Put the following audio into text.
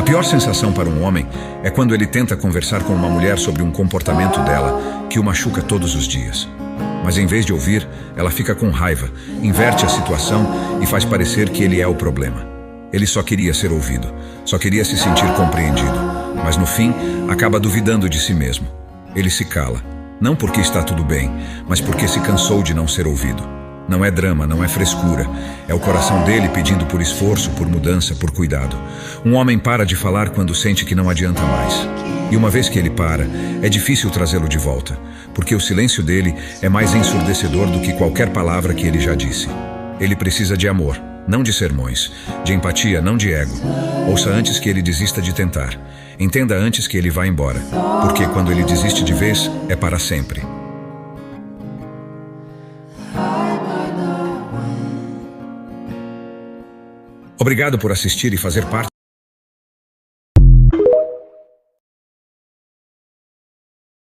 pior sensação para um homem é quando ele tenta conversar com uma mulher sobre um comportamento dela que o machuca todos os dias. Mas em vez de ouvir, ela fica com raiva, inverte a situação e faz parecer que ele é o problema. Ele só queria ser ouvido, só queria se sentir compreendido, mas no fim acaba duvidando de si mesmo. Ele se cala, não porque está tudo bem, mas porque se cansou de não ser ouvido. Não é drama, não é frescura. É o coração dele pedindo por esforço, por mudança, por cuidado. Um homem para de falar quando sente que não adianta mais. E uma vez que ele para, é difícil trazê-lo de volta, porque o silêncio dele é mais ensurdecedor do que qualquer palavra que ele já disse. Ele precisa de amor, não de sermões, de empatia, não de ego. Ouça antes que ele desista de tentar. Entenda antes que ele vá embora, porque quando ele desiste de vez, é para sempre. Obrigado por assistir e fazer parte